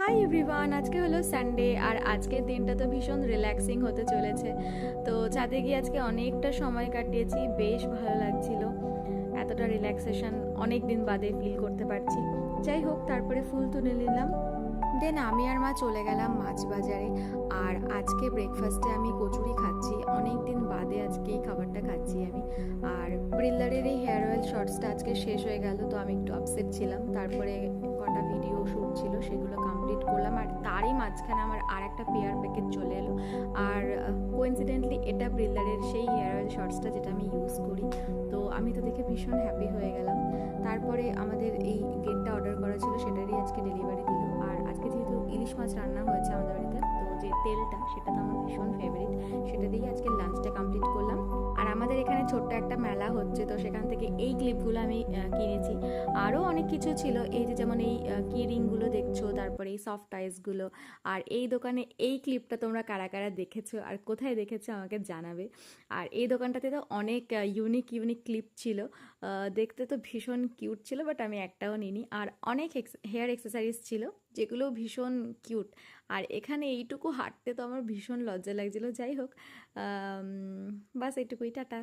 Hi everyone, আজকে হলো Sunday আর আজকের দিনটা তো ভীষণ রিল্যাক্সিং হতে চলেছে। তো ছাদে গিয়ে আজকে অনেকটা সময় কাটিয়েছি, বেশ ভালো লাগছিল। এতটা রিল্যাক্সেশন অনেক দিন বাদে ফিল করতে পারছি। যাই হোক, তারপরে ফুল তুলে নিলাম। দেন আমি আর মা চলে গেলাম মাছ বাজারে। আর আজকে ব্রেকফাস্টে আমি কচুরি খাচ্ছি, অনেক দিন বাদে আজকে এই খাবারটা খাচ্ছি আমি। আর ব্রিল্লারের এই হেয়ার অয়েল শর্টসটা আজকে শেষ হয়ে গেল, তো আমি একটু আপসেট ছিলাম। তারপরে কটা ভিডিও শ্যুট ছিল, সেগুলো কমপ্লিট করলাম। আর তারই মাঝখানে আমার আর একটা পেয়ার প্যাকেট চলে এলো। আর কোইন্সিডেন্টলি এটা ব্রিল্লারের সেই হেয়ার অয়েল শর্টসটা যেটা আমি ইউজ করি। তো আমি তো দেখে ভীষণ হ্যাপি হয়ে গেলাম। তারপরে আমাদের এই গেটটা অর্ডার করা ছিল, সেটারই আজকে ডেলিভারি দিল। আর আজকে যেহেতু ইলিশ মাছ রান্না হয়েছে আমাদের বাড়িতে, তো যে তেলটা সেটা তো আমার ভীষণ ফেভারিট, সেটা দিয়েই আজকে লাঞ্চটা কমপ্লিট করলাম। আর আমাদের এখানে ছোট্ট একটা মেলা হচ্ছে, তো সেখান থেকে এই ক্লিপগুলো আমি কিনেছি। আরও অনেক কিছু ছিল, এই যে যেমন এই কি রিংগুলো দেখছো, তারপরে এই সফট টাইসগুলো। আর এই দোকানে এই ক্লিপটা তোমরা কারা কারা দেখেছো আর কোথায় দেখেছো আমাকে জানাবে। আর এই দোকানটাতে তো অনেক ইউনিক ইউনিক ক্লিপ ছিল, দেখতে তো ভীষণ কিউট ছিল, বাট আমি একটাও নিইনি। আর অনেক হেয়ার অ্যাক্সেসরিজ ছিল যেগুলো ভীষণ কিউট। আর এখানে এইটুকু হাঁটতে তো আমার ভীষণ লজ্জা লাগছিল। যাই হোক, বাস এইটুকুই, টাটা।